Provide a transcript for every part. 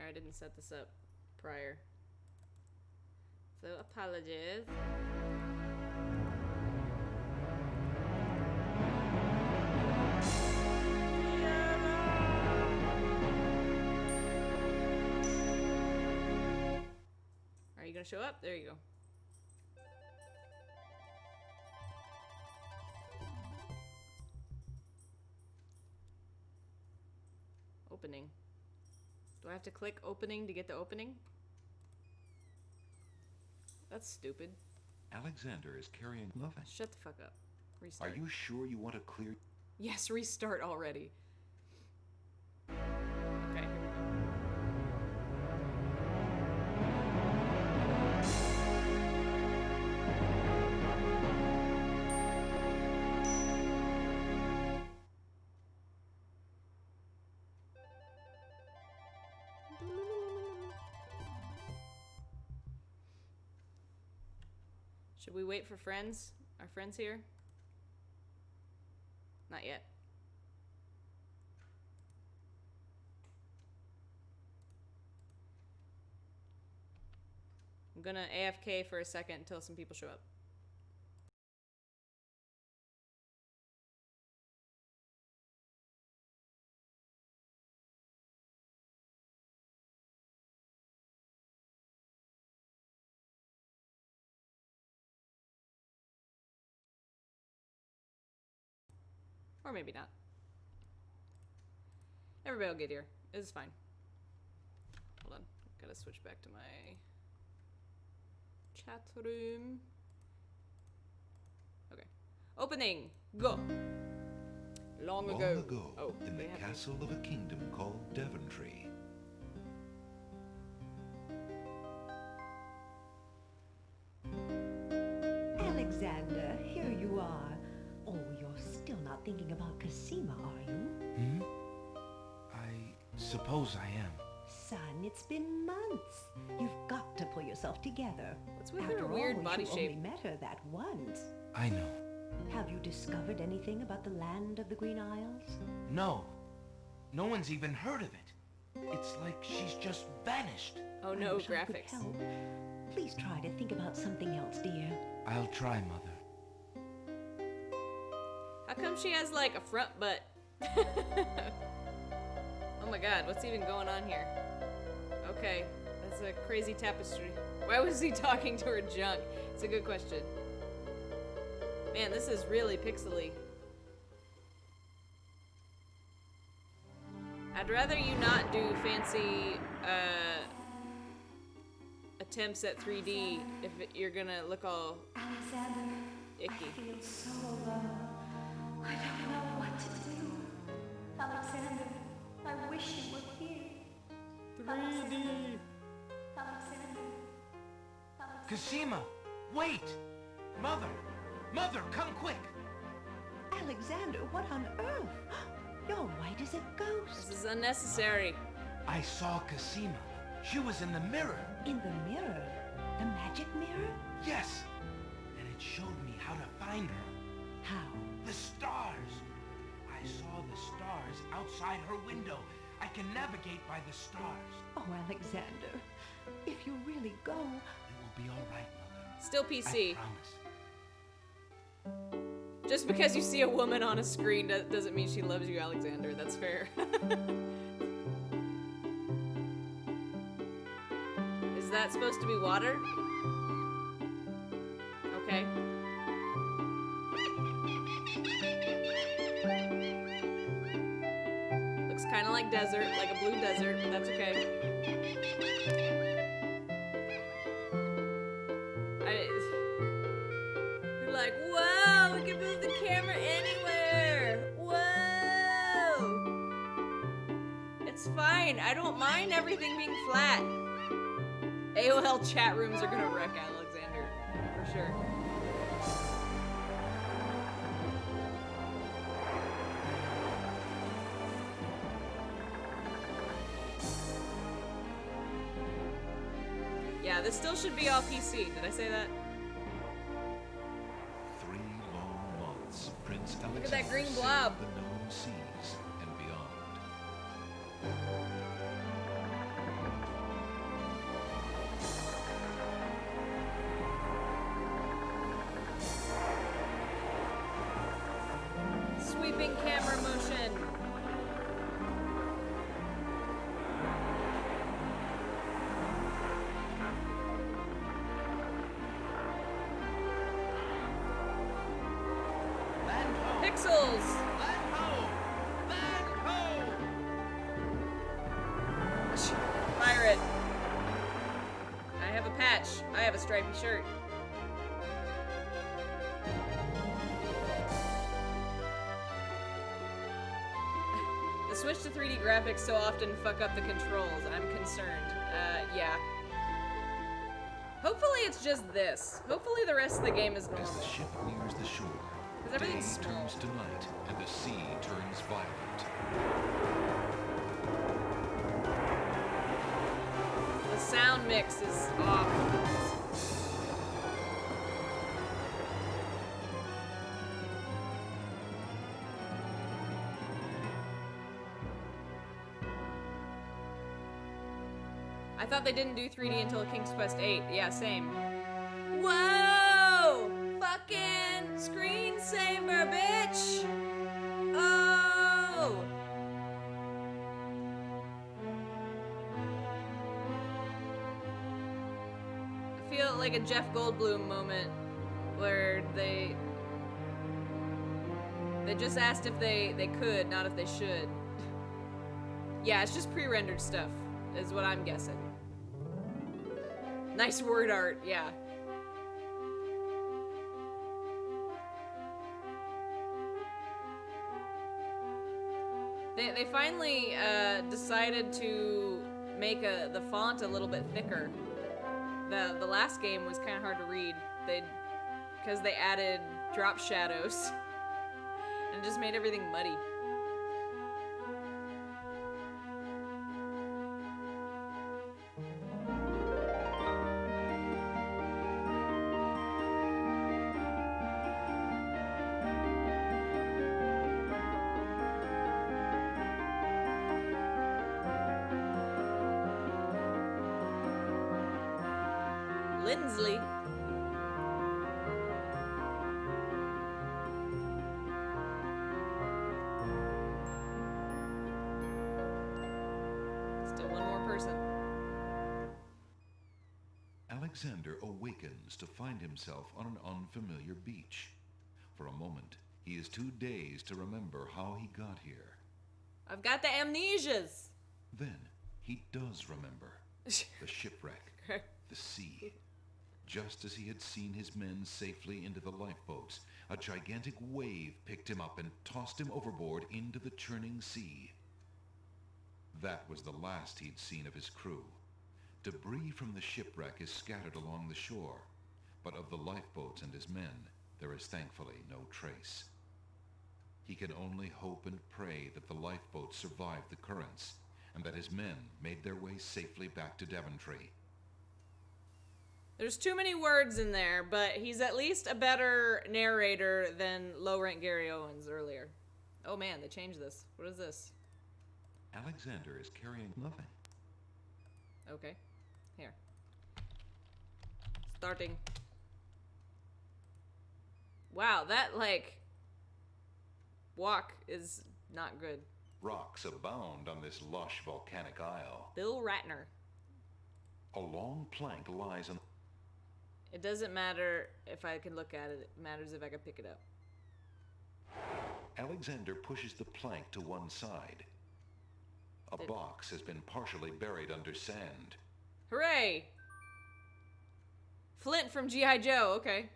I didn't set this up prior. So, apologies. Are you gonna show up? There you go. Opening. Do I have to click opening to get the opening? That's stupid. Alexander is carrying love. Shut the fuck up. Restart. Are you sure you want to clear? Yes, restart already. Okay, here we go. Should we wait for friends? Our friends here? Not yet. I'm gonna AFK for a second until some people show up. Or maybe not. Everybody will get here. It's fine. Hold on. Gotta switch back to my chat room. Okay. Opening. Go. Long ago. Oh, in the castle of a kingdom called Devontree. Alexander, here you are. Oh, you're still not thinking about Cosima, are you? Hmm? I suppose I am. Son, it's been months. You've got to pull yourself together. What's with After her weird all, body you shape? only met her that once. I know. Have you discovered anything about the land of the Green Isles? No. No one's even heard of it. It's like she's just vanished. Oh I no, wish I could graphics. help. Please try to think about something else, dear. I'll try, Mother. How come she has like a front butt? Oh my god, what's even going on here? Okay, that's a crazy tapestry. Why was he talking to her junk? It's a good question. Man, this is really pixely. I'd rather you not do fancy attempts at 3D if you're gonna look all Alexander, icky. I feel so alone. I don't know what to do. Alexander, I wish you were here. 3D. Alexander. Cosima! Wait! Mother! Mother, come quick! Alexander, what on earth? You're white as a ghost. This is unnecessary. I saw Cosima. She was in the mirror. In the mirror? The magic mirror? Yes. And it showed me how to find her. How? The stars. I saw the stars outside her window. I can navigate by the stars. Oh, Alexander, if you really go... It will be all right, Mother. Still I PC. promise. Just because you see a woman on a screen doesn't mean she loves you, Alexander. That's fair. Is that supposed to be water? Okay. Looks kind of like desert, like a blue desert, but that's okay. You're like, whoa, we can move the camera anywhere. Whoa. It's fine. I don't mind everything being flat. AOL chat rooms are gonna wreck Alexander, for sure. Yeah, this still should be all PC. Did I say that? 3 long months, Prince Alexander Look at that green sailed blob. the known seas and beyond. a stripy shirt. The switch to 3D graphics so often fuck up the controls. I'm concerned. Yeah. Hopefully it's just this. Hopefully the rest of the game is As normal. the ship nears the shore, 'Cause day everything's small. turns to night and the sea turns violent. The sound mix is off. I thought they didn't do 3D until King's Quest 8. Yeah, same. Whoa! Fucking screensaver, bitch! Oh! I feel like a Jeff Goldblum moment where they just asked if they could, not if they should. Yeah, it's just pre-rendered stuff, is what I'm guessing. Nice word art, yeah. They finally decided to make the font a little bit thicker. The last game was kind of hard to read. Because they added drop shadows and it just made everything muddy. Lindsley. Still one more person. Alexander awakens to find himself on an unfamiliar beach. For a moment, he is too dazed to remember how he got here. I've got the amnesias. Then, he does remember. The shipwreck, the sea. Just as he had seen his men safely into the lifeboats, a gigantic wave picked him up and tossed him overboard into the churning sea. That was the last he'd seen of his crew. Debris from the shipwreck is scattered along the shore, but of the lifeboats and his men, there is thankfully no trace. He can only hope and pray that the lifeboats survived the currents, and that his men made their way safely back to Daventry. There's too many words in there, but he's at least a better narrator than low-rank Gary Owens earlier. Oh man, they changed this. What is this? Alexander is carrying nothing. Okay. Here. Starting. Wow, that, walk is not good. Rocks abound on this lush volcanic isle. Bill Ratner. A long plank lies on... It doesn't matter if I can look at it. It matters if I can pick it up. Alexander pushes the plank to one side. A box has been partially buried under sand. Hooray! Flint from G.I. Joe, okay.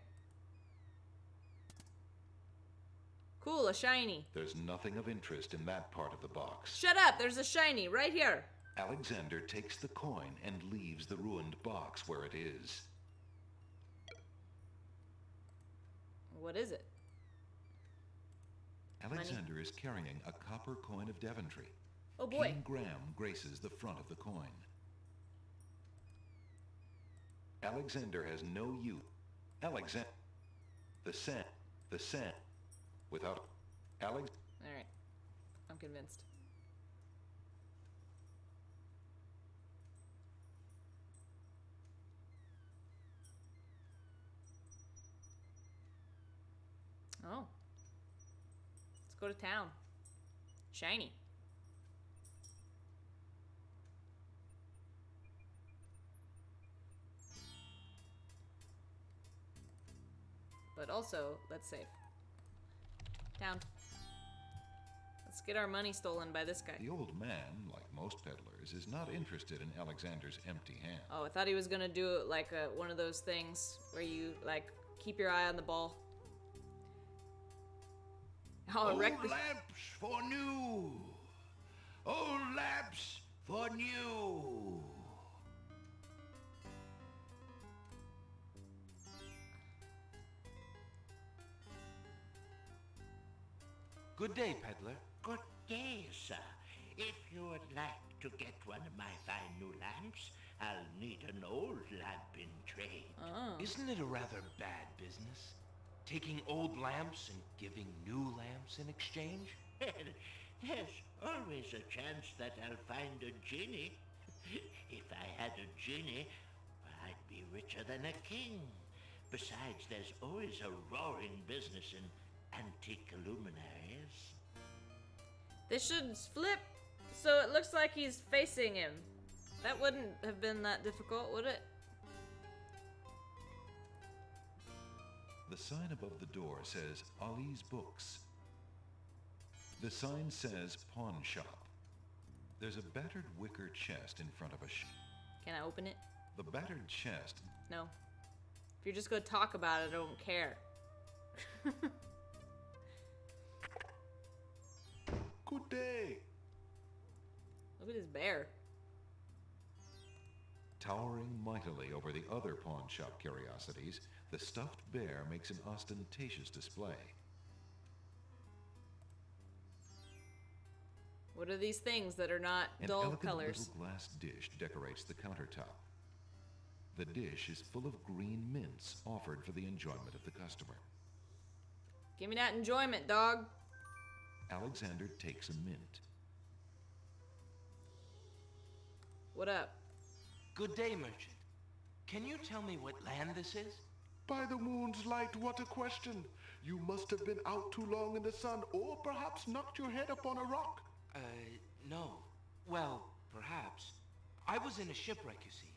Cool, a shiny. There's nothing of interest in that part of the box. Shut up, there's a shiny right here. Alexander takes the coin and leaves the ruined box where it is. What is it? Alexander is carrying a copper coin of Daventry. Oh boy. King Graham graces the front of the coin. Alexander has no use. Alexander... The sand. Without... Alex... Alright. I'm convinced. Oh. Let's go to town. Shiny. But also, let's save. Town. Let's get our money stolen by this guy. The old man, like most peddlers, is not interested in Alexander's empty hand. Oh, I thought he was gonna do it like one of those things where you, like, keep your eye on the ball. Oh, Old wreck the... lamps for new. Old lamps for new. Good day, peddler. Good day, sir. If you would like to get one of my fine new lamps, I'll need an old lamp in trade. Oh. Isn't it a rather bad business? Taking old lamps and giving new lamps in exchange? There's always a chance that I'll find a genie. If I had a genie, I'd be richer than a king. Besides, there's always a roaring business in antique luminaries. This should flip so it looks like he's facing him. That wouldn't have been that difficult, would it? The sign above the door says Ali's Books. The sign says Pawn Shop. There's a battered wicker chest in front of a Can I open it? The battered chest. No. If you're just gonna talk about it, I don't care. Good day. Look at his bear. Towering mightily over the other pawn shop curiosities, the stuffed bear makes an ostentatious display. What are these things that are not An dull elegant colors? little glass dish decorates the countertop. The dish is full of green mints offered for the enjoyment of the customer. Give me that enjoyment, dog. Alexander takes a mint. What up? Good day, merchant. Can you tell me what land this is? By the moon's light, what a question! You must have been out too long in the sun, or perhaps knocked your head upon a rock. No. Well, perhaps. I was in a shipwreck, you see.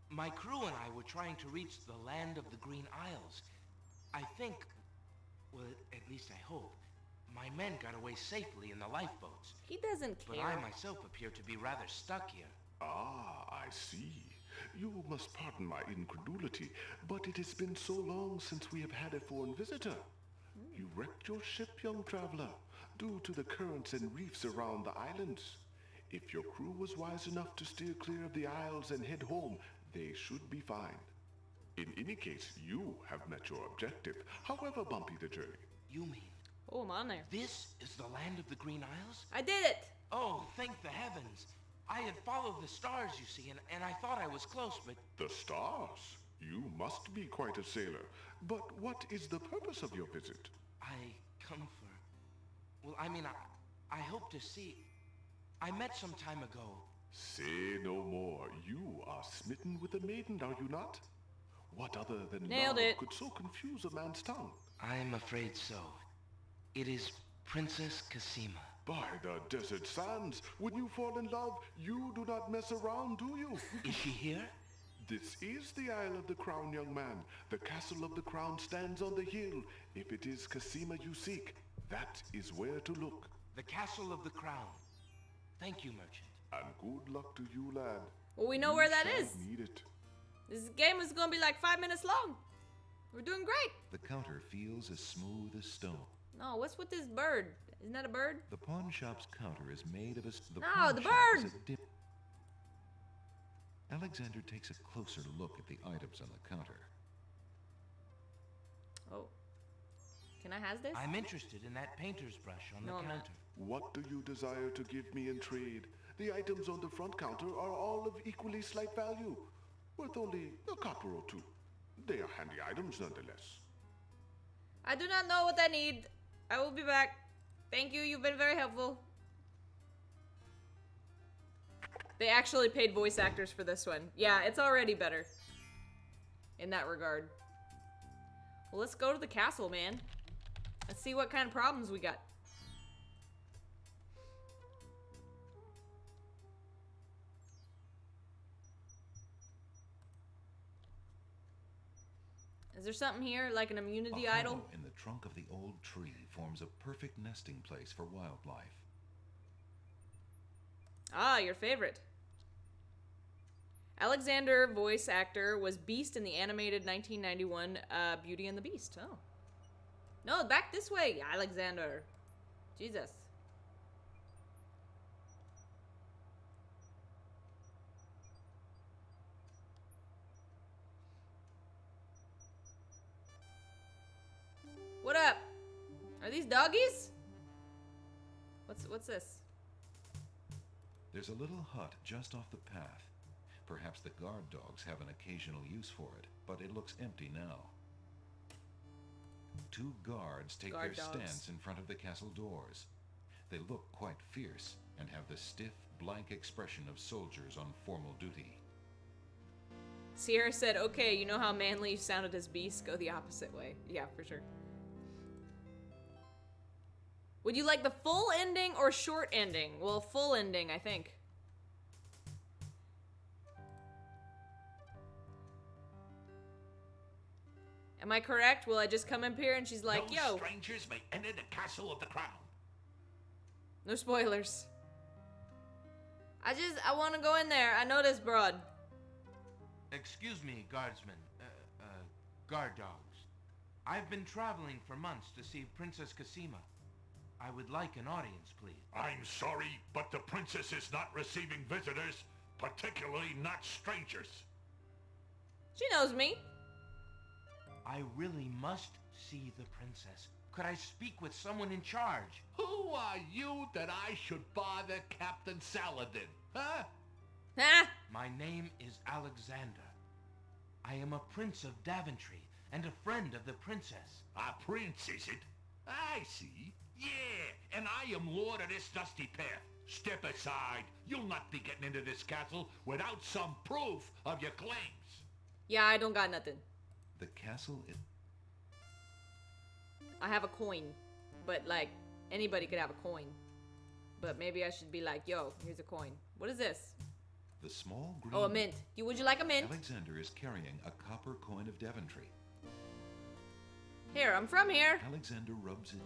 My crew and I were trying to reach the land of the Green Isles. I think, well, at least I hope, my men got away safely in the lifeboats. He doesn't But care. I myself appear to be rather stuck here. Ah, I see. You must pardon my incredulity, but it has been so long since we have had a foreign visitor. You wrecked your ship, young traveler, due to the currents and reefs around the islands. If your crew was wise enough to steer clear of the isles and head home, they should be fine. In any case, you have met your objective, however bumpy the journey. You mean, Oh, I'm on there. this is the land of the Green Isles? I did it! Oh, thank the heavens. I had followed the stars, you see, and I thought I was close, but The stars? You must be quite a sailor. But what is the purpose of your visit? I come for... Well, I mean, I hope to see... I met some time ago. Say no more. You are smitten with a maiden, are you not? What other than Nailed love it. could so confuse a man's tongue? I'm afraid so. It is Princess Cassima. By the desert sands, when you fall in love, you do not mess around, do you? Is she here? This is the Isle of the Crown, young man. The castle of the Crown stands on the hill. If it is Cassima you seek, that is where to look. The Castle of the Crown. Thank you, merchant. And good luck to you, lad. Well, we know You where that shall is. Need it. This game is gonna be like 5 minutes long. We're doing great. The counter feels as smooth as stone. No, what's with this bird? Isn't that a bird? The pawn shop's counter is made of a... The No, pawn the shop is bird! a dip. Alexander takes a closer look at the items on the counter. Oh. Can I has this? I'm interested in that painter's brush on No, the I'm not. counter. What do you desire to give me in trade? The items on the front counter are all of equally slight value, worth only a copper or two. They are handy items nonetheless. I do not know what I need. I will be back. Thank you. You've been very helpful. They actually paid voice actors for this one. Yeah, it's already better. In that regard. Well, let's go to the castle, man. Let's see what kind of problems we got. Is there something here, like an immunity A idol? hollow in the trunk of the old tree forms a perfect nesting place for wildlife. Ah, your favorite. Alexander, voice actor, was Beast in the animated 1991 Beauty and the Beast. Oh. No, back this way, Alexander. Jesus. What up? Are these doggies? What's this? There's a little hut just off the path. Perhaps the guard dogs have an occasional use for it, but it looks empty now. Two guards take Guard their dogs. stance in front of the castle doors. They look quite fierce and have the stiff, blank expression of soldiers on formal duty. Sierra said, okay, you know how manly you sounded as Beast? Go the opposite way. Yeah, for sure. Would you like the full ending or short ending? Well, full ending, I think. Am I correct? Will I just come up here and she's like, No yo, strangers may enter the castle of the crown. no spoilers. I want to go in there. I know this broad. Excuse me, guardsmen. Guard dogs. I've been traveling for months to see Princess Cassima. I would like an audience, please. I'm sorry, but the princess is not receiving visitors, particularly not strangers. She knows me. I really must see the princess. Could I speak with someone in charge? Who are you that I should bother Captain Saladin? Huh? Ah, My name is Alexander. I am a prince of Daventry and a friend of the princess. A prince, is it? I see. Yeah, and I am lord of this dusty path. Step aside. You'll not be getting into this castle without some proof of your claims. yeah, I don't got nothing. The castle is... I have a coin, but like anybody could have a coin. But maybe I should be like, yo, here's a coin. What is this? The small green... Oh, a mint. Would you like a mint? Alexander is carrying a copper coin of Daventry. Here, I'm from here. Alexander rubs it.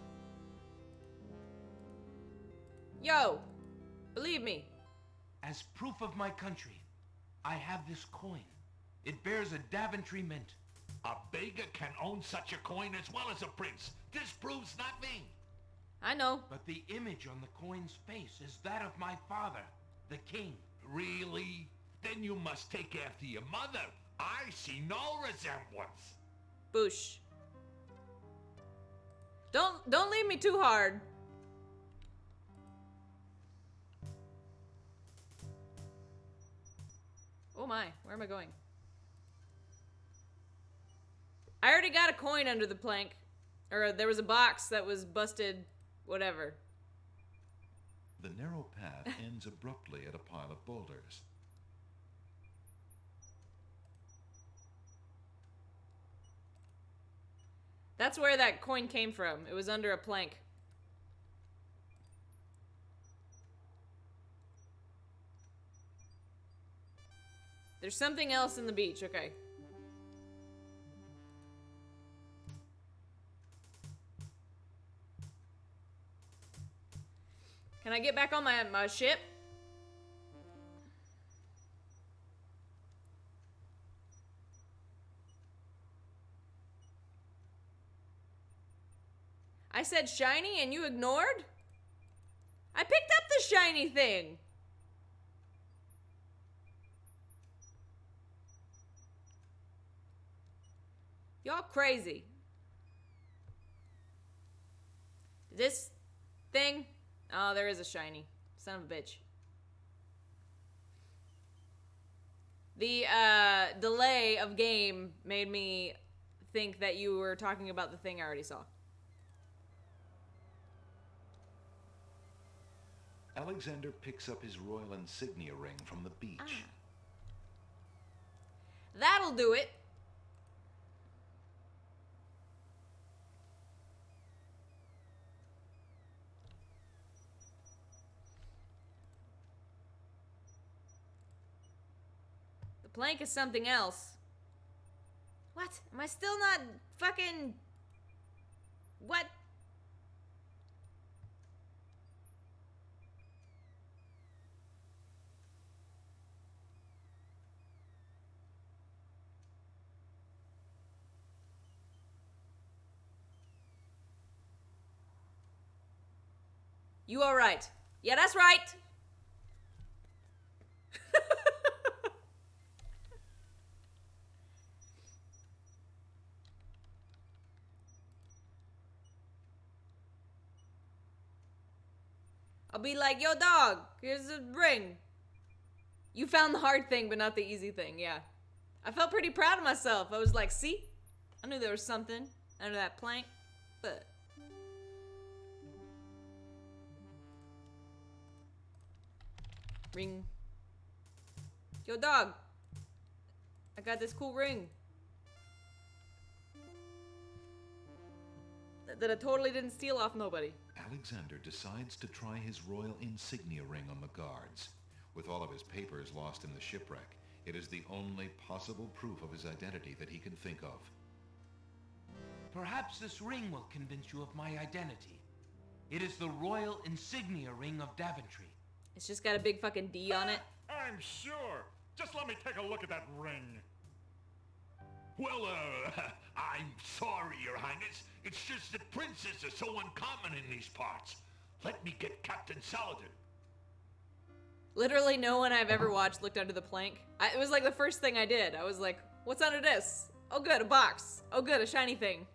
Yo, believe me. As proof of my country, I have this coin. It bears a Daventry mint. A beggar can own such a coin as well as a prince. This proves nothing. I know. But the image on the coin's face is that of my father, the king. Really? Then you must take after your mother. I see no resemblance. Boosh. Don't leave me too hard. Oh my, where am I going? I already got a coin under the plank. Or there was a box that was busted, whatever. The narrow path ends abruptly at a pile of boulders. That's where that coin came from. It was under a plank. There's something else in the beach, okay. Can I get back on my ship? I said shiny and you ignored? I picked up the shiny thing. Y'all crazy. This thing? Oh, there is a shiny. Son of a bitch. The delay of game made me think that you were talking about the thing I already saw. Alexander picks up his royal insignia ring from the beach. That'll do it. The plank is something else. What? Am I still not fucking... What? You are right. Yeah, that's right. I'll be like, yo, dog, here's a ring. You found the hard thing, but not the easy thing, yeah. I felt pretty proud of myself. I was like, see? I knew there was something under that plank, but... Ring. Yo, dog. I got this cool ring. That I totally didn't steal off nobody. Alexander decides to try his royal insignia ring on the guards. With all of his papers lost in the shipwreck, it is the only possible proof of his identity that he can think of. Perhaps this ring will convince you of my identity. It is the royal insignia ring of Daventry. It's just got a big fucking D on it. I'm sure. Just let me take a look at that ring. Well, I'm sorry, Your Highness. It's just that princes are so uncommon in these parts. Let me get Captain Saladin. Literally no one I've ever watched looked under the plank. It was like the first thing I did. I was like, what's under this? Oh good, a box. Oh good, a shiny thing.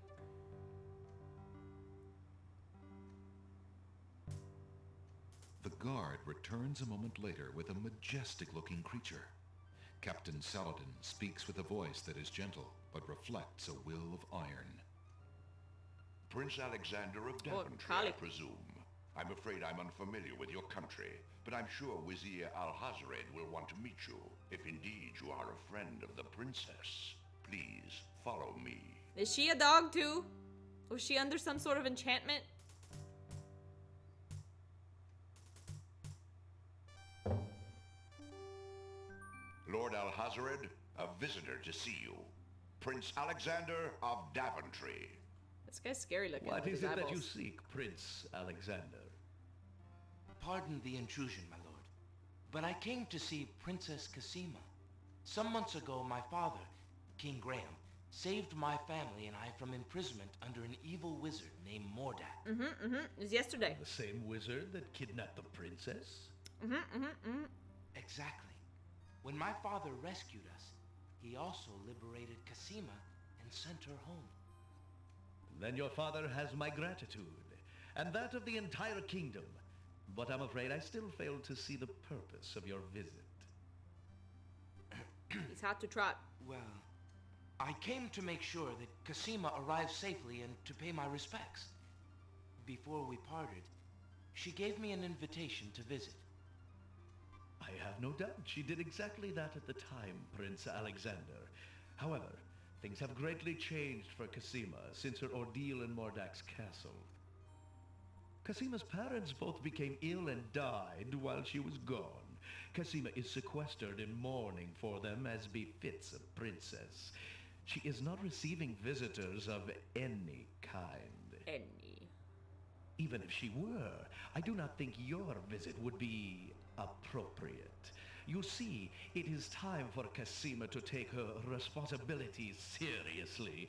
The guard returns a moment later with a majestic-looking creature. Captain Saladin speaks with a voice that is gentle, but reflects a will of iron. Prince Alexander of Oh, Daventry, Kali. I presume. I'm afraid I'm unfamiliar with your country, but I'm sure Wazir Al-Hazred will want to meet you, if indeed you are a friend of the princess. Please, follow me. Is she a dog too? Was she under some sort of enchantment? Lord Al-Hazred, a visitor to see you. Prince Alexander of Daventry. This guy's scary looking. What with is his it that you eyeballs. seek, Prince Alexander? Pardon the intrusion, my lord, but I came to see Princess Cassima. Some months ago, my father, King Graham, saved my family and I from imprisonment under an evil wizard named Mordak. It was yesterday. The same wizard that kidnapped the princess? Exactly. When my father rescued us, he also liberated Cassima and sent her home. Then your father has my gratitude, and that of the entire kingdom. But I'm afraid I still fail to see the purpose of your visit. He's hot to trot. Well, I came to make sure that Cassima arrived safely and to pay my respects. Before we parted, she gave me an invitation to visit. I have no doubt she did exactly that at the time, Prince Alexander. However, things have greatly changed for Cassima since her ordeal in Mordak's castle. Cassima's parents both became ill and died while she was gone. Cassima is sequestered in mourning for them as befits a princess. She is not receiving visitors of any kind. Any. Even if she were, I do not think your visit would be appropriate. You see, it is time for Cassima to take her responsibilities seriously.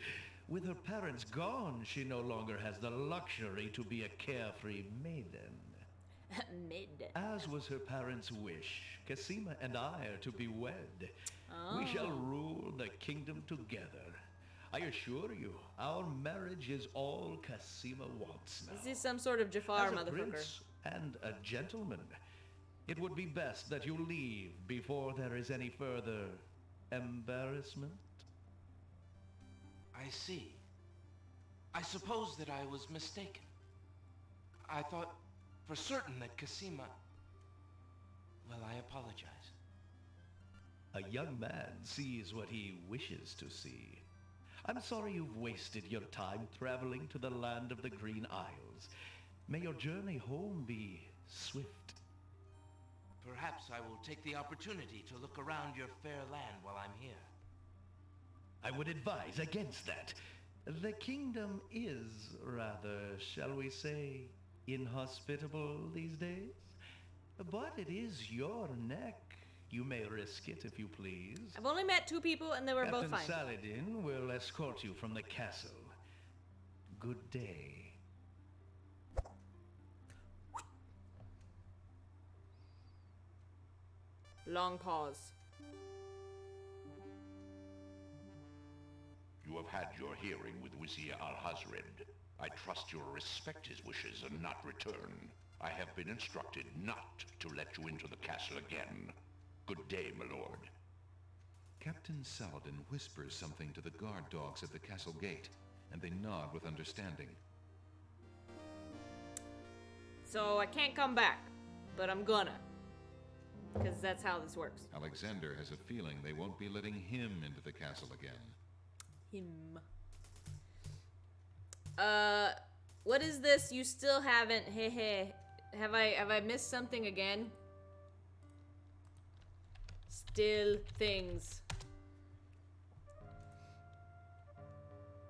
With her parents gone, she no longer has the luxury to be a carefree maiden. Mid. As was her parents' wish, Cassima and I are to be wed. We shall rule the kingdom together. I assure you, our marriage is all Cassima wants now. Is this some sort of Jafar As a motherfucker? prince and a gentleman, it would be best that you leave before there is any further embarrassment. I see. I suppose that I was mistaken. I thought for certain that Cassima... Well, I apologize. A young man sees what he wishes to see. I'm sorry you've wasted your time traveling to the land of the Green Isles. May your journey home be swift. Perhaps I will take the opportunity to look around your fair land while I'm here. I would advise against that. The kingdom is rather, shall we say, inhospitable these days. But it is your neck. You may risk it if you please. I've only met 2 people and they were both Captain fine. Saladin will escort you from the castle. Good day. Long pause. You have had your hearing with Wizir Al-Hazred. I trust you'll respect his wishes and not return. I have been instructed not to let you into the castle again. Good day, my lord. Captain Saladin whispers something to the guard dogs at the castle gate, and they nod with understanding. So I can't come back, but I'm gonna. Because that's how this works. Alexander has a feeling they won't be letting him into the castle again. Him. What is this? You still haven't. Hey. Have I missed something again? Still things.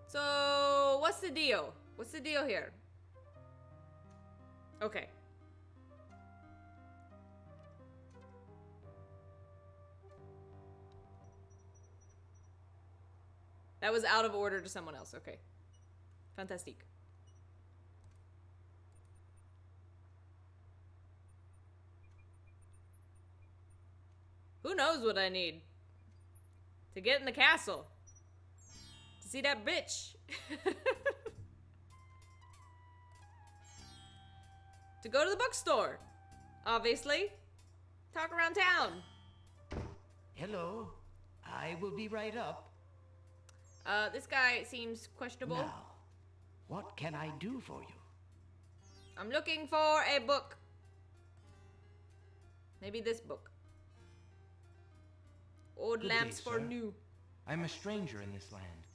So, what's the deal? What's the deal here? Okay. That was out of order to someone else. Okay. Fantastique. Who knows what I need to get in the castle? To see that bitch. To go to the bookstore. Obviously. Talk around town. Hello. I will be right up. This guy seems questionable. Now, what can I do for you? I'm looking for a book. Maybe this book. Old Good lamps day, for sir. new. I'm a stranger in this land.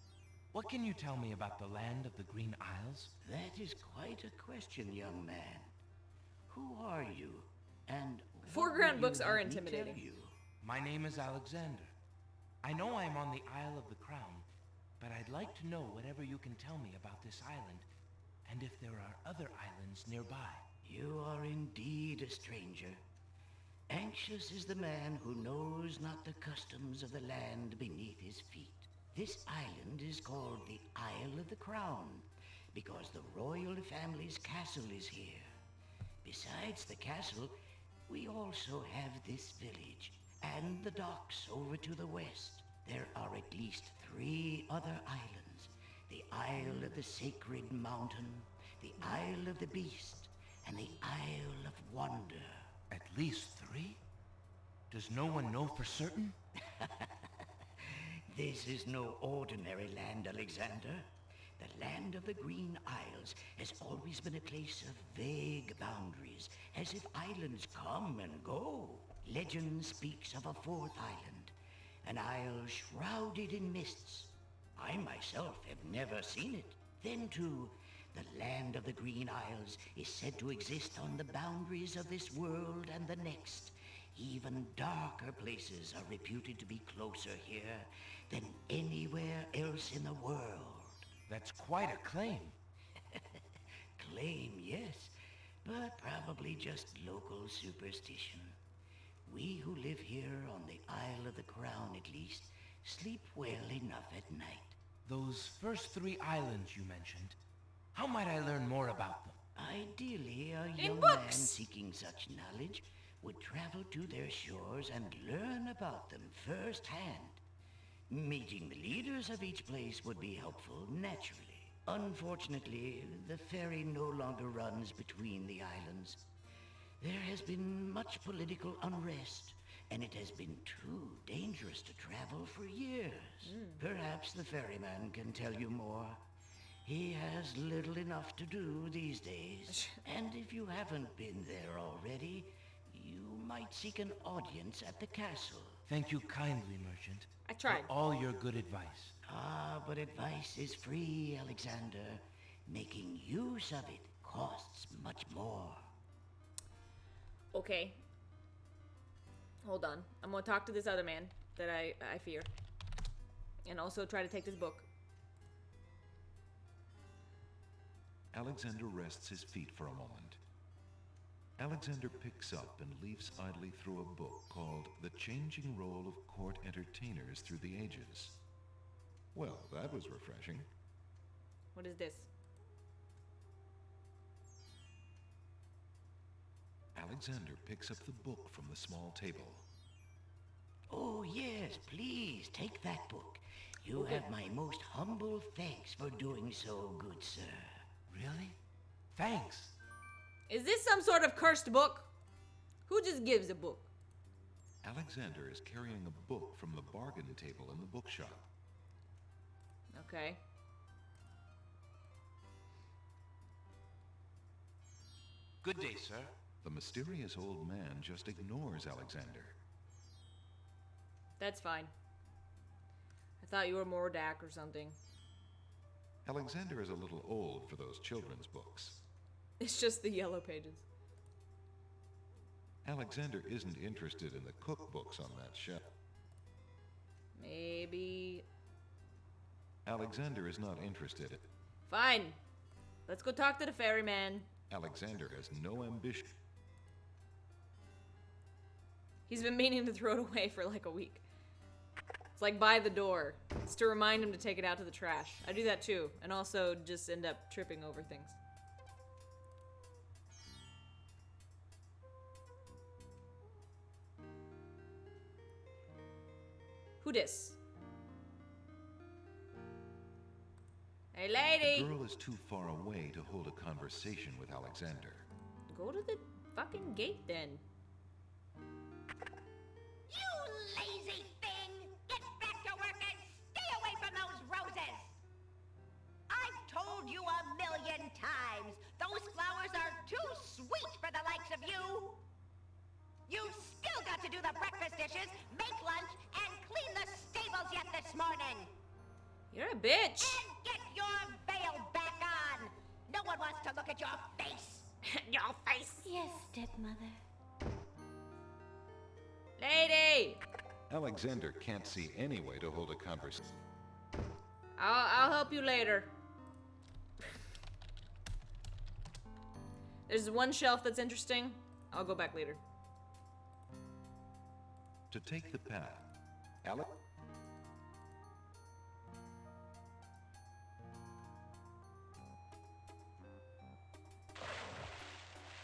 What can you tell me about the land of the Green Isles? That is quite a question, young man. Who are you? And Foreground books are what would you have me tell intimidating. you? My name is Alexander. I know I'm on the Isle of the Crown, but I'd like to know whatever you can tell me about this island, and if there are other islands nearby. You are indeed a stranger. Anxious is the man who knows not the customs of the land beneath his feet. This island is called the Isle of the Crown, because the royal family's castle is here. Besides the castle, we also have this village, and the docks over to the west. There are at least 3 other islands. The Isle of the Sacred Mountain, the Isle of the Beast, and the Isle of Wonder. At least 3? Does no one know for certain? This is no ordinary land, Alexander. The land of the Green Isles has always been a place of vague boundaries, as if islands come and go. Legend speaks of a 4th island, an isle shrouded in mists. I myself have never seen it. Then, too, the land of the Green Isles is said to exist on the boundaries of this world and the next. Even darker places are reputed to be closer here than anywhere else in the world. That's quite a claim. Claim, yes, but probably just local superstition. We who live here on the Isle of the Crown, at least, sleep well enough at night. Those first 3 islands you mentioned, how might I learn more about them? Ideally, a In young books. man seeking such knowledge would travel to their shores and learn about them firsthand. Meeting the leaders of each place would be helpful, naturally. Unfortunately, the ferry no longer runs between the islands. There has been much political unrest, and it has been too dangerous to travel for years. Perhaps the ferryman can tell you more. He has little enough to do these days. And if you haven't been there already, you might seek an audience at the castle. Thank you kindly, merchant. I tried. For all your good advice. Ah, but advice is free, Alexander. Making use of it costs much more. Okay. Hold on. I'm gonna talk to this other man that I fear. And also try to take this book. Alexander rests his feet for a moment. Alexander picks up and leafs idly through a book called The Changing Role of Court Entertainers Through the Ages. Well, that was refreshing. What is this? Alexander picks up the book from the small table. Oh, yes, please, take that book. You have my most humble thanks for doing so, good sir. Really? Thanks. Is this some sort of cursed book? Who just gives a book? Alexander is carrying a book from the bargain table in the bookshop. Okay. Good day, sir. The mysterious old man just ignores Alexander. That's fine. I thought you were Mordak or something. Alexander is a little old for those children's books. It's just the yellow pages. Alexander isn't interested in the cookbooks on that shelf. Maybe... Alexander is not interested. Fine. Let's go talk to the ferryman. Alexander has no ambition. He's been meaning to throw it away for like a week. It's like by the door. It's to remind him to take it out to the trash. I do that too. And also just end up tripping over things. Who dis? Hey, lady! The girl is too far away to hold a conversation with Alexander. Go to the fucking gate then. You lazy thing! Get back to work and stay away from those roses! I've told you 1,000,000 times, those flowers are too sweet for the likes of you! You've still got to do the breakfast dishes, make lunch, and clean the stables yet this morning! You're a bitch! And get your veil back on! No one wants to look at your face! Your face! Yes, stepmother. Lady! Alexander can't see any way to hold a conversation. I'll help you later. There's one shelf that's interesting. I'll go back later. To take the path, Alex...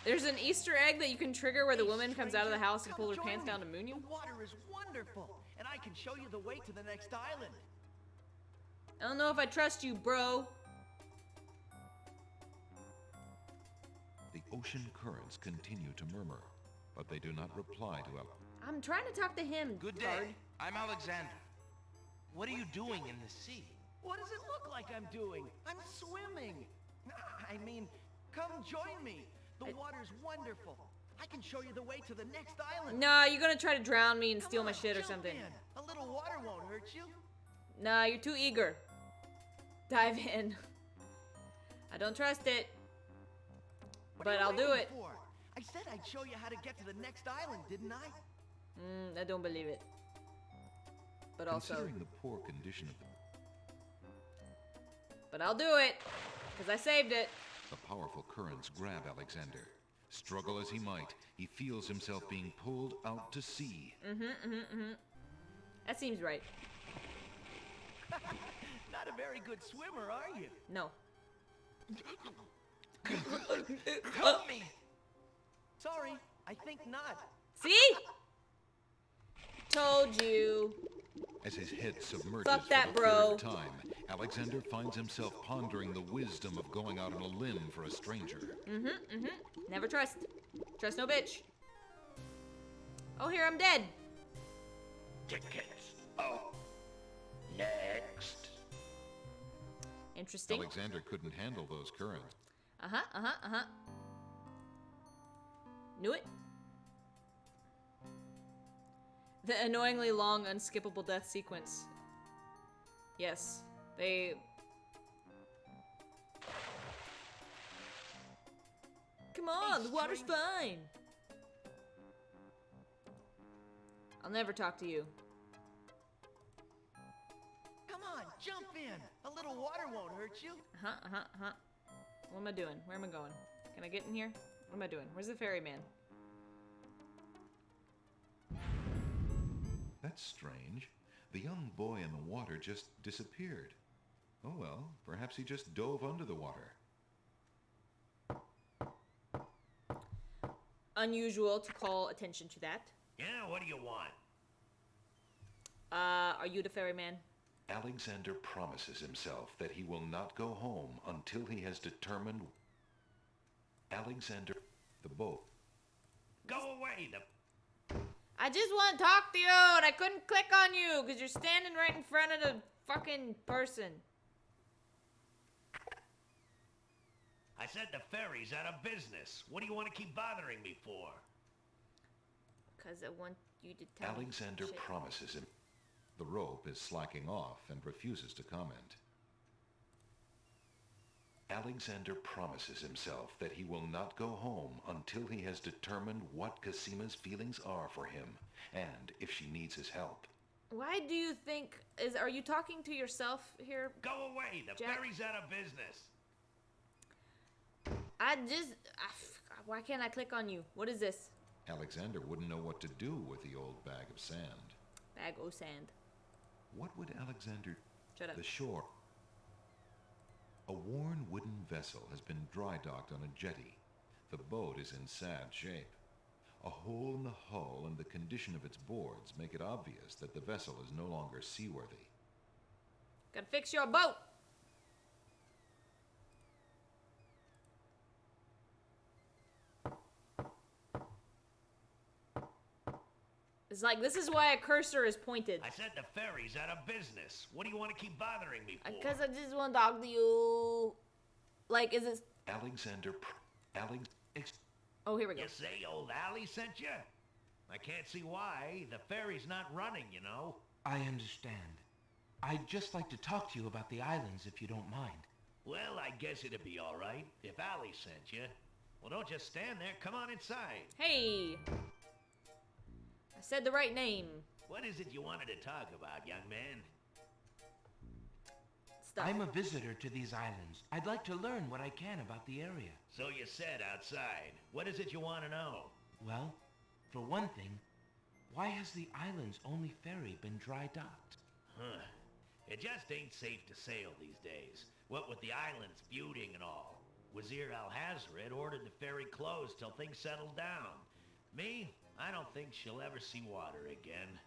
There's an Easter egg that you can trigger where the woman comes out of the house and pulls her pants down to moon you. The water is wonderful, and I can show you the way to the next island. I don't know if I trust you, bro. The ocean currents continue to murmur, but they do not reply to Alex. I'm trying to talk to him. Good day. guard. I'm Alexander. What are you doing in the sea? What does it look like I'm doing? I'm swimming. I mean, come join me. The water's wonderful. I can show you the way to the next island. No, you're gonna try to drown me and Come steal my on, shit or jump something. in. A little water won't hurt you. Nah, you're too eager. Dive in. I don't trust it. What are But you I'll do waiting it. for? I said I'd show you how to get to the next island, didn't I? I don't believe it. But also... Considering the poor condition of the... But I'll do it. Because I saved it. The powerful currents grab Alexander. Struggle as he might, he feels himself being pulled out to sea. That seems right. Not a very good swimmer, are you? No. Help me! Sorry, I think not. See? Told you. As his head submerges Fuck that, for the bro. third time, Alexander finds himself pondering the wisdom of going out on a limb for a stranger. Never trust. Trust no bitch. Oh, here, I'm dead. Tickets. Oh. Next. Interesting. Alexander couldn't handle those currents. Knew it. The annoyingly long, unskippable death sequence. Yes. They... Come on, the water's fine. I'll never talk to you. Come on, jump in. A little water won't hurt you. What am I doing? Where am I going? Can I get in here? What am I doing? Where's the ferryman? That's strange. The young boy in the water just disappeared. Oh well, perhaps he just dove under the water. Unusual to call attention to that. Yeah, what do you want? Are you the ferryman? Alexander promises himself that he will not go home until he has determined... Alexander, the boat. Go away, I just want to talk to you, and I couldn't click on you because you're standing right in front of the fucking person. I said the ferry's out of business. What do you want to keep bothering me for? Because I want you to tell Alexander me shit. promises him. The rope is slacking off and refuses to comment. Alexander promises himself that he will not go home until he has determined what Casima's feelings are for him, and if she needs his help. Why do you think... Are you talking to yourself here? Go away! The Jack? ferry's out of business! Why can't I click on you? What is this? Alexander wouldn't know what to do with the old bag of sand. Bag o' sand. What would Alexander... Shut up. The shore. A worn wooden vessel has been dry docked on a jetty. The boat is in sad shape. A hole in the hull and the condition of its boards make it obvious that the vessel is no longer seaworthy. Gotta fix your boat! It's like, this is why a cursor is pointed. I said the ferry's out of business. What do you want to keep bothering me for? Because I just want to talk to you. Like, is it... Oh, here we go. You say old Allie sent you? I can't see why. The ferry's not running, you know. I understand. I'd just like to talk to you about the islands if you don't mind. Well, I guess it'd be all right if Allie sent you. Well, don't just stand there. Come on inside. Hey! I said the right name. What is it you wanted to talk about, young man? Stuff. I'm a visitor to these islands. I'd like to learn what I can about the area. So you said outside. What is it you want to know? Well, for one thing, why has the island's only ferry been dry docked? Huh. It just ain't safe to sail these days. What with the islands feuding and all. Wazir Al-Hazred ordered the ferry closed till things settled down. Me, I don't think she'll ever see water again.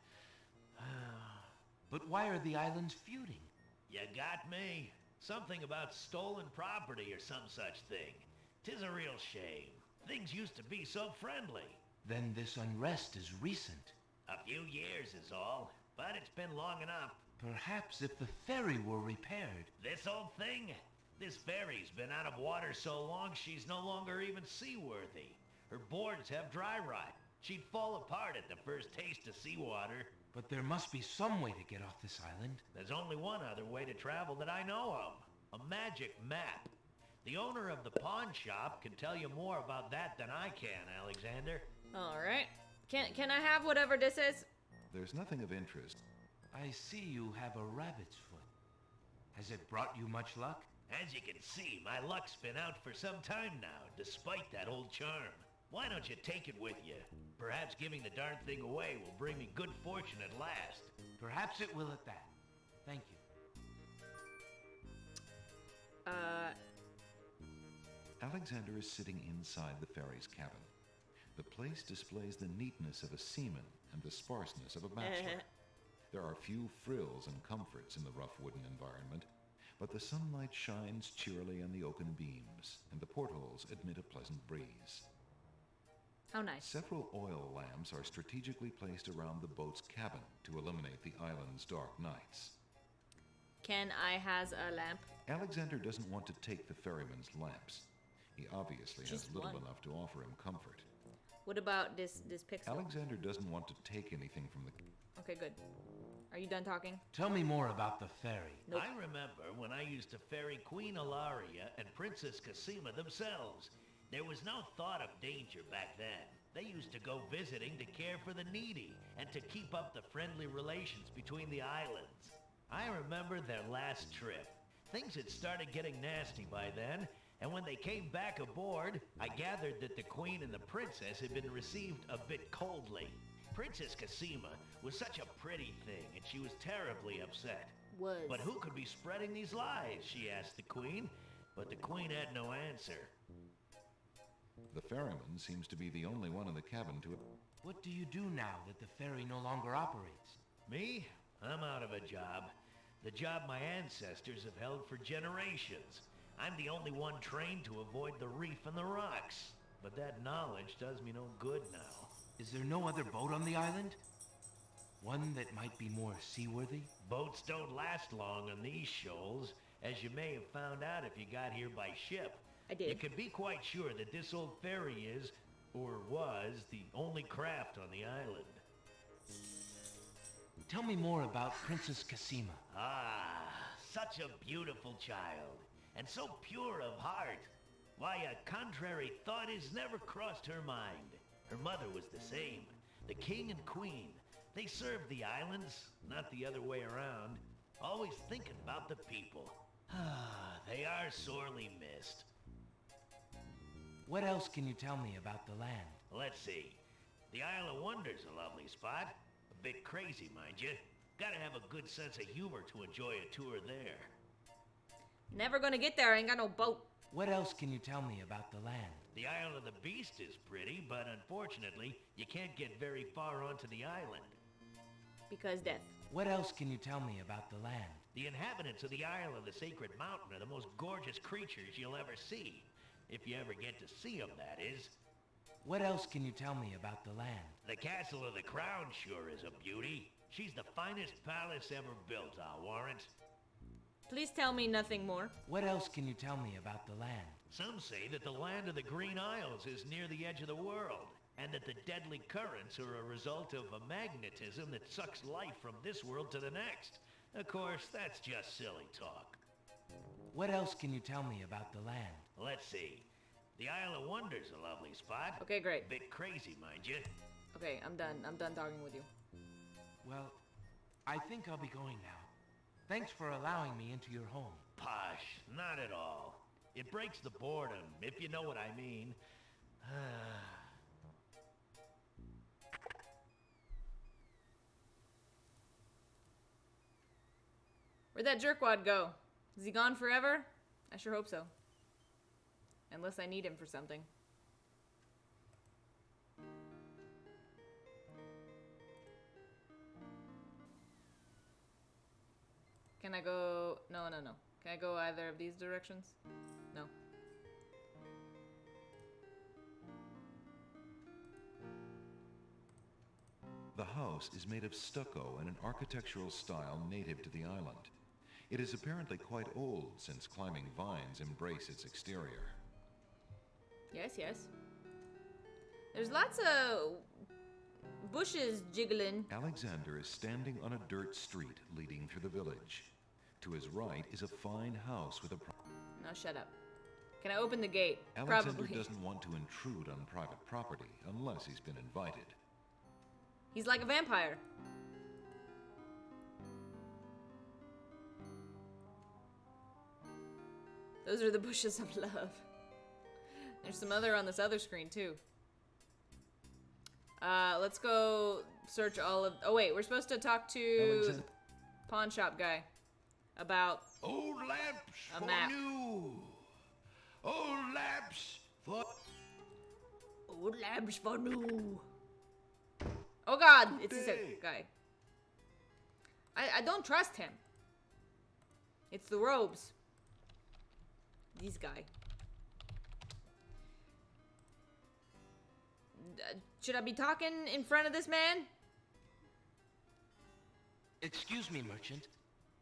But why are the islands feuding? You got me. Something about stolen property or some such thing. 'Tis a real shame. Things used to be so friendly. Then this unrest is recent. A few years is all, but it's been long enough. Perhaps if the ferry were repaired. This old thing? This ferry's been out of water so long she's no longer even seaworthy. Her boards have dry rot. She'd fall apart at the first taste of seawater. But there must be some way to get off this island. There's only one other way to travel that I know of. A magic map. The owner of the pawn shop can tell you more about that than I can, Alexander. Alright. Can I have whatever this is? There's nothing of interest. I see you have a rabbit's foot. Has it brought you much luck? As you can see, my luck's been out for some time now, despite that old charm. Why don't you take it with you? Perhaps giving the darn thing away will bring me good fortune at last. Perhaps it will at that. Thank you. Alexander is sitting inside the ferry's cabin. The place displays the neatness of a seaman and the sparseness of a bachelor. There are few frills and comforts in the rough wooden environment, but the sunlight shines cheerily on the oaken beams, and the portholes admit a pleasant breeze. How nice. Several oil lamps are strategically placed around the boat's cabin to illuminate the island's dark nights. Can I has a lamp? Alexander doesn't want to take the ferryman's lamps. He obviously has Just little one. enough to offer him comfort. What about this pixel? Alexander doesn't want to take anything from the... Okay, good. Are you done talking? Tell me more about the ferry. Nope. I remember when I used to ferry Queen Ilaria and Princess Casima themselves. There was no thought of danger back then. They used to go visiting to care for the needy and to keep up the friendly relations between the islands. I remember their last trip. Things had started getting nasty by then, and when they came back aboard, I gathered that the Queen and the Princess had been received a bit coldly. Princess Casima was such a pretty thing, and she was terribly upset. But who could be spreading these lies, she asked the Queen, but the Queen had no answer. The ferryman seems to be the only one in the cabin to... What do you do now that the ferry no longer operates? Me? I'm out of a job. The job my ancestors have held for generations. I'm the only one trained to avoid the reef and the rocks. But that knowledge does me no good now. Is there no other boat on the island? One that might be more seaworthy? Boats don't last long on these shoals, as you may have found out if you got here by ship. I did. You can be quite sure that this old ferry is, or was, the only craft on the island. Tell me more about Princess Cassima. Ah, such a beautiful child, and so pure of heart. Why, a contrary thought has never crossed her mind. Her mother was the same. The king and queen. They served the islands, not the other way around. Always thinking about the people. Ah, they are sorely missed. What else can you tell me about the land? Let's see. The Isle of Wonder's a lovely spot. A bit crazy, mind you. Gotta have a good sense of humor to enjoy a tour there. Never gonna get there. I ain't got no boat. What else can you tell me about the land? The Isle of the Beast is pretty, but unfortunately, you can't get very far onto the island. Because death. What else can you tell me about the land? The inhabitants of the Isle of the Sacred Mountain are the most gorgeous creatures you'll ever see. If you ever get to see them, that is. What else can you tell me about the land? The Castle of the Crown sure is a beauty. She's the finest palace ever built, I'll warrant. Please tell me nothing more. What else can you tell me about the land? Some say that the land of the Green Isles is near the edge of the world, and that the deadly currents are a result of a magnetism that sucks life from this world to the next. Of course, that's just silly talk. What else can you tell me about the land? Let's see. The Isle of Wonder's a lovely spot. Okay, great. Bit crazy, mind you. Okay, I'm done. I'm done talking with you. Well, I think I'll be going now. Thanks for allowing me into your home. Posh, not at all. It breaks the boredom, if you know what I mean. Where'd that jerkwad go? Is he gone forever? I sure hope so. Unless I need him for something. Can I go... No. Can I go either of these directions? No. The house is made of stucco in an architectural style native to the island. It is apparently quite old, since climbing vines embrace its exterior. Yes. There's lots of bushes jiggling. Alexander is standing on a dirt street leading through the village. To his right is a fine house with a... No, shut up. Can I open the gate? Alexander Probably. doesn't want to intrude on private property unless he's been invited. He's like a vampire. Those are the bushes of love. There's some other on this other screen too. Let's go search all of... Oh wait, we're supposed to talk to pawn shop guy about Old lamps a for map. new. Old lamps for... Old lamps for new. Oh god, it's this guy. I don't trust him. It's the robes. This guy. Should I be talking in front of this man? Excuse me, merchant,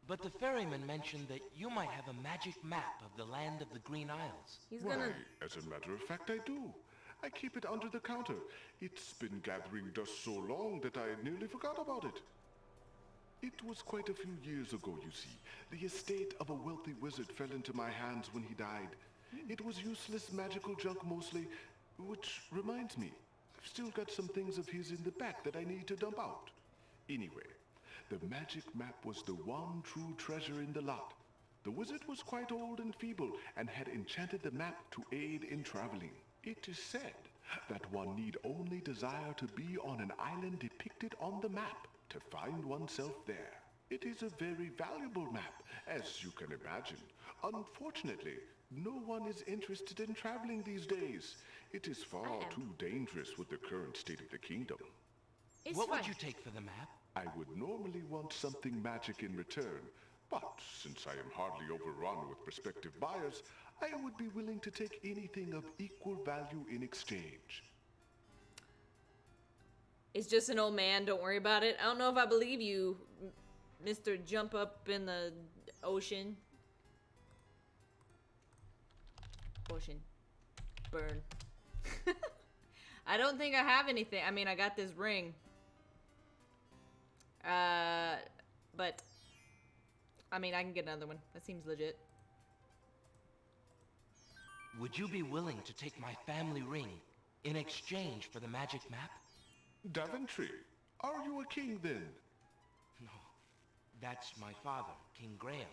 but the ferryman mentioned that you might have a magic map of the land of the Green Isles. He's Why, gonna... as a matter of fact, I do. I keep it under the counter. It's been gathering dust so long that I nearly forgot about it. It was quite a few years ago, you see. The estate of a wealthy wizard fell into my hands when he died. It was useless magical junk mostly, which reminds me, I've still got some things of his in the back that I need to dump out. Anyway, the magic map was the one true treasure in the lot. The wizard was quite old and feeble and had enchanted the map to aid in traveling. It is said that one need only desire to be on an island depicted on the map to find oneself there. It is a very valuable map, as you can imagine. Unfortunately, no one is interested in traveling these days. It is far too dangerous with the current state of the kingdom. It's What fine. would you take for the map? I would normally want something magic in return, but since I am hardly overrun with prospective buyers, I would be willing to take anything of equal value in exchange. It's just an old man, don't worry about it. I don't know if I believe you, Mr. Jump Up in the Ocean. Ocean. Burn. I don't think I have anything. I mean, I got this ring. But I mean, I can get another one. That seems legit. Would you be willing to take my family ring in exchange for the magic map? Daventry, are you a king then? No, that's my father, King Grail.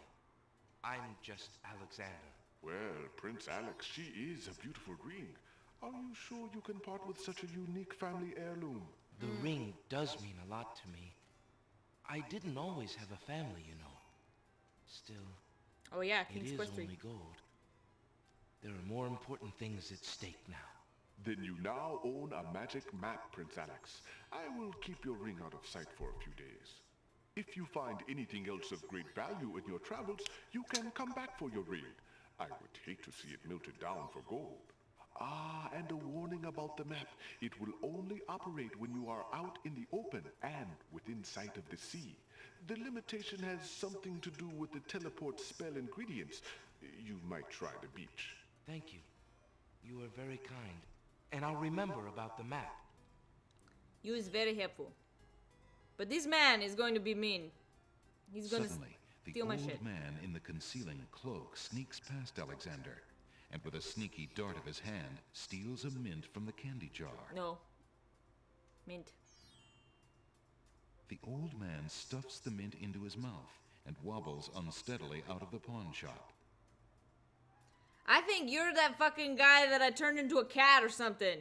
I'm just Alexander. Well, Prince Alex, she is a beautiful ring. Are you sure you can part with such a unique family heirloom? The ring does mean a lot to me. I didn't always have a family, you know. Still, oh yeah, it King's is Quest 3. only gold. There are more important things at stake now. Then you now own a magic map, Prince Alex. I will keep your ring out of sight for a few days. If you find anything else of great value in your travels, you can come back for your ring. I would hate to see it melted down for gold. Ah, and a warning about the map. It will only operate when you are out in the open and within sight of the sea. The limitation has something to do with the teleport spell ingredients. You might try the beach. Thank you. You are very kind. And I'll remember about the map. You is very helpful. But this man is going to be mean. He's going Suddenly, to the steal my old shit. man in the concealing cloak sneaks past Alexander, and with a sneaky dart of his hand, steals a mint from the candy jar. No. Mint. The old man stuffs the mint into his mouth and wobbles unsteadily out of the pawn shop. I think you're that fucking guy that I turned into a cat or something.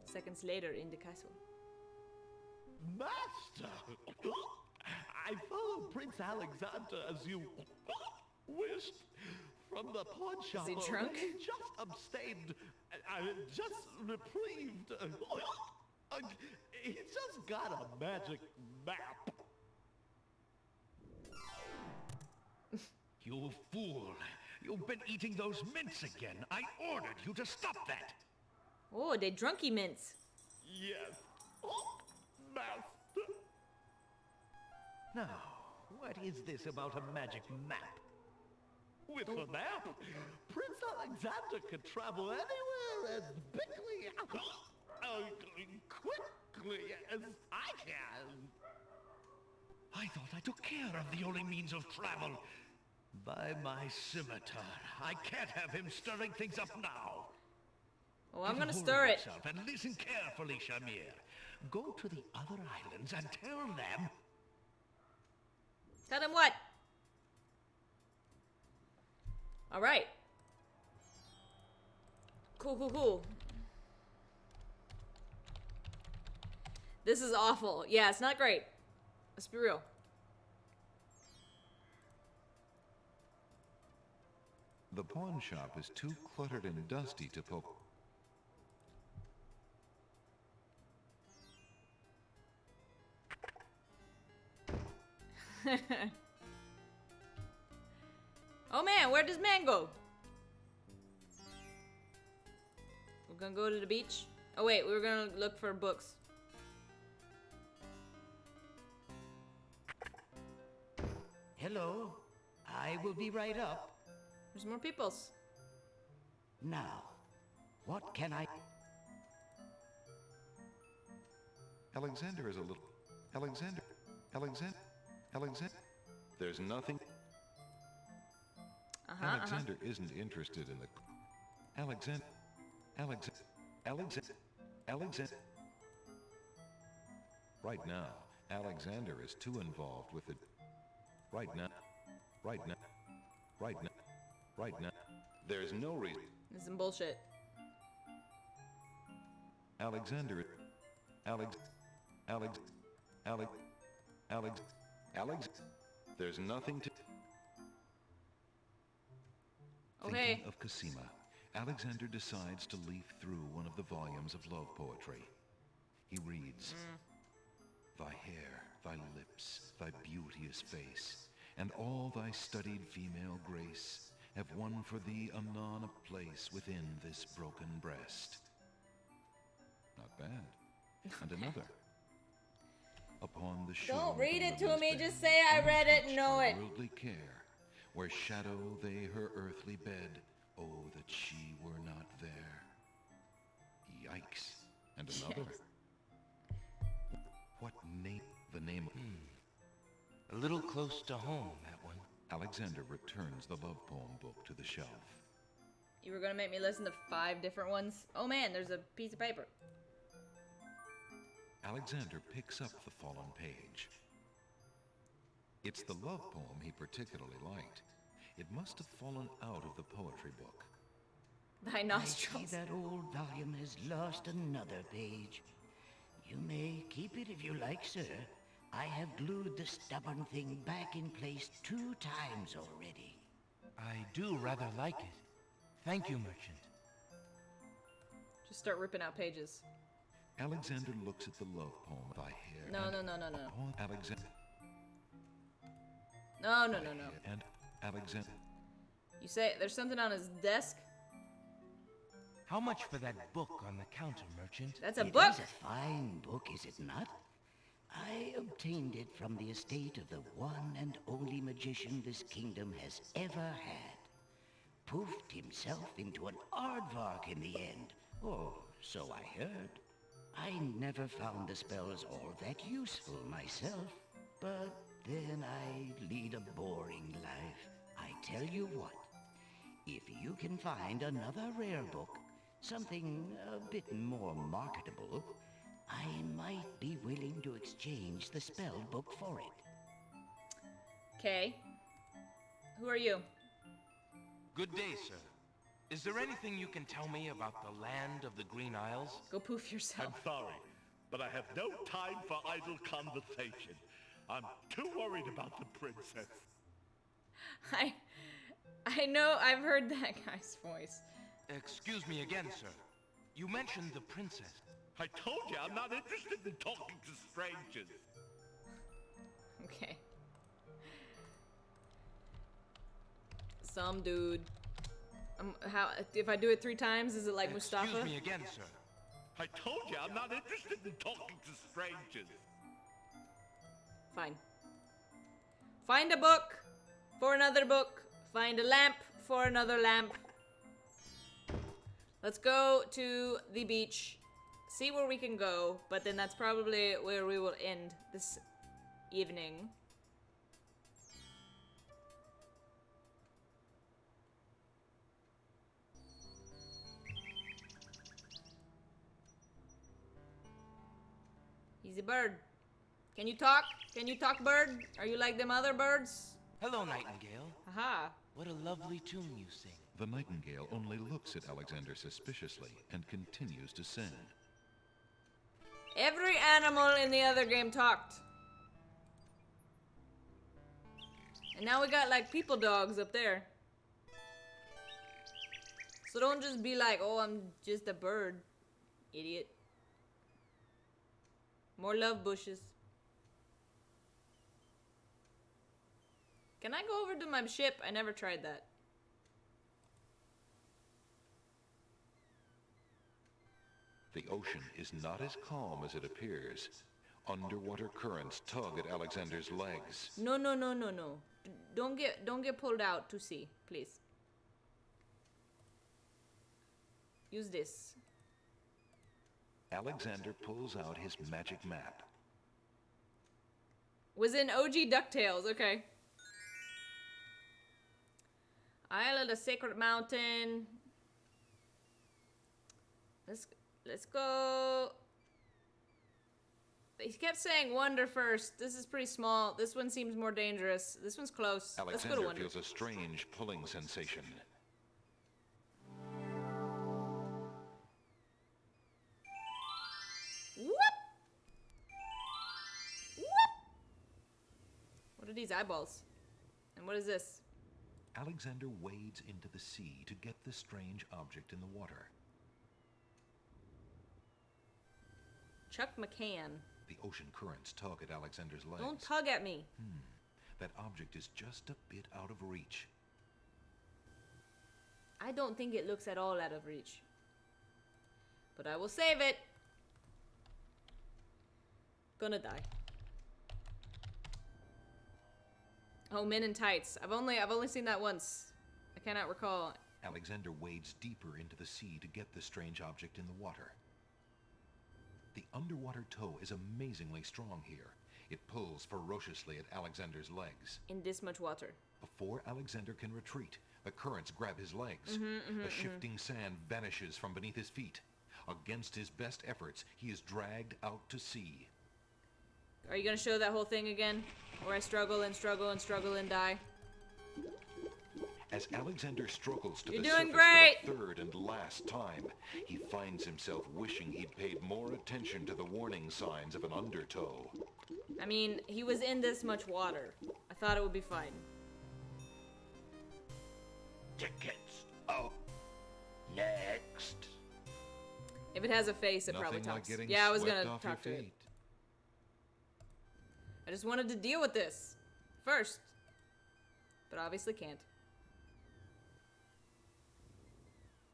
Seconds later in the castle. Master! I followed Prince Alexander as you wished from the pawn shop. Is he drunk? He just abstained. Just reprieved. He just got a magic map. You fool! You've been eating those mints again. I ordered you to stop that. Oh, they drunky mints. Yes. Master. Now, what is this about a magic map? With a map, Prince Alexander could travel anywhere as quickly as I can. I thought I took care of the only means of travel. By my scimitar, I can't have him stirring things up now. Oh, I'm Get gonna a hold stir of it. yourself and listen carefully, Shamir. Go to the other islands and tell them. Tell them what? Alright. Cool. This is awful. Yeah, it's not great. Let's be real. The pawn shop is too cluttered and dusty to poke. Oh man, where does man go? We're gonna go to the beach? Oh wait, we were gonna look for books. Hello, I will be right up. There's more peoples. Now, what can I... Alexander is a little... Alexander. There's nothing... Alexander isn't interested in the... Alexander. Right now, Alexander is too involved with the... Right now. There's no reason... This is some bullshit. Alexander... Alex... There's nothing to... Okay. Thinking of Cosima, Alexander decides to leaf through one of the volumes of love poetry. He reads, Thy hair, thy lips, thy beauteous face, and all thy studied female grace have won for thee anon a place within this broken breast. Not bad. And another. Upon the shore Don't read it to lily's me, bed, just say I read it and untouched know by it. worldly care, where shadow they her earthly bed, oh, that she were not there. Yikes. And another. What name? The name of... A little close to home, that one. Alexander returns the love poem book to the shelf. You were gonna make me listen to 5 different ones? Oh man, there's a piece of paper. Alexander picks up the fallen page. It's the love poem he particularly liked. It must have fallen out of the poetry book. Thy I see nostrils. that old volume has lost another page. You may keep it if you like, sir. I have glued the stubborn thing back in place 2 times already. I do rather like it. Thank you, merchant. Just start ripping out pages. Alexander looks at the love poem. Thy hair. No, and no, no, no, no. upon Alexander. No, no, no, no. And Alexander. You say there's something on his desk? How much for that book on the counter, merchant? That's a It book! is a fine book, is it not? I obtained it from the estate of the one and only magician this kingdom has ever had. Poofed himself into an aardvark in the end. Oh, so I heard. I never found the spells all that useful myself, but then I lead a boring life. I tell you what, if you can find another rare book, something a bit more marketable, I might be willing to exchange the spell book for it. Okay. Who are you? Good day, sir. Is there anything you can tell me about the land of the Green Isles? Go poof yourself. I'm sorry, but I have no time for idle conversation. I'm too worried about the princess. I know I've heard that guy's voice. Excuse me again, sir. You mentioned the princess. I told you I'm not interested in talking to strangers. Okay. Some dude. How if I do it 3 times, is it like Mustafa? Excuse me again, sir. I told you I'm not interested in talking to strangers. Fine. Find a book for another book. Find a lamp for another lamp. Let's go to the beach. See where we can go, but then that's probably where we will end this evening. He's a bird. Can you talk? Can you talk, bird? Are you like them other birds? Hello, Nightingale. Aha. What a lovely tune you sing. The nightingale only looks at Alexander suspiciously and continues to sing. Every animal in the other game talked. And now we got like people dogs up there. So don't just be like, oh, I'm just a bird, idiot. More love bushes. Can I go over to my ship? I never tried that. The ocean is not as calm as it appears. Underwater currents tug at Alexander's legs. No, no, no, no, no. Don't get pulled out to sea, please. Use this. Alexander pulls out his magic map. Was in OG DuckTales, okay. Isle of the Sacred Mountain. Let's go. He kept saying Wonder first. This is pretty small. This one seems more dangerous. This one's close. Let's go to Alexander Wonder. feels a strange pulling sensation. Whoop! Whoop! What are these eyeballs? And what is this? Alexander wades into the sea to get the strange object in the water. Chuck McCann. The ocean currents tug at Alexander's legs. Don't tug at me. That object is just a bit out of reach. I don't think it looks at all out of reach. But I will save it. Gonna die. Oh, Men in Tights. I've only seen that once. I cannot recall. Alexander wades deeper into the sea to get the strange object in the water. The underwater toe is amazingly strong here. It pulls ferociously at Alexander's legs. In this much water. Before Alexander can retreat, the currents grab his legs. The shifting sand vanishes from beneath his feet. Against his best efforts, he is dragged out to sea. Are you gonna show that whole thing again? Where I struggle and struggle and struggle and die? As Alexander struggles to You're the doing surface great! for the third and last time, he finds himself wishing he'd paid more attention to the warning signs of an undertow. I mean, he was in this much water. I thought it would be fine. Tickets up. Next. If it has a face, it probably Nothing like talks. getting Yeah, I was swept gonna off your talk to it. feet. I just wanted to deal with this first. But obviously can't.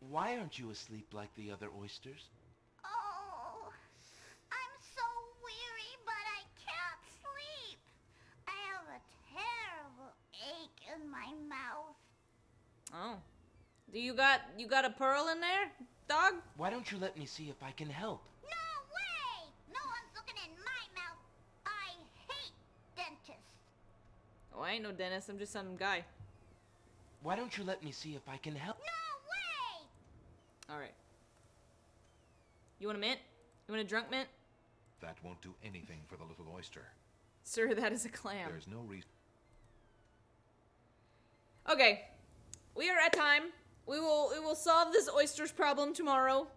Why aren't you asleep like the other oysters? Oh, I'm so weary, but I can't sleep. I have a terrible ache in my mouth. Oh. Do you got a pearl in there, dog? Why don't you let me see if I can help? No way! No one's looking in my mouth. I hate dentists. Oh, I ain't no dentist. I'm just some guy. Why don't you let me see if I can help? No way! All right. You want a mint? You want a drunk mint? That won't do anything for the little oyster. Sir, that is a clam. There's no reason. Okay. We are at time. We will solve this oysters problem tomorrow.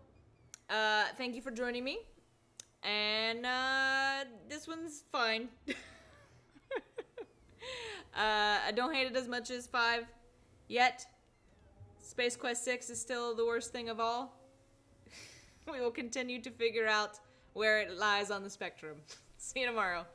Thank you for joining me. And this one's fine. I don't hate it as much as 5 yet. Space Quest 6 is still the worst thing of all. We will continue to figure out where it lies on the spectrum. See you tomorrow.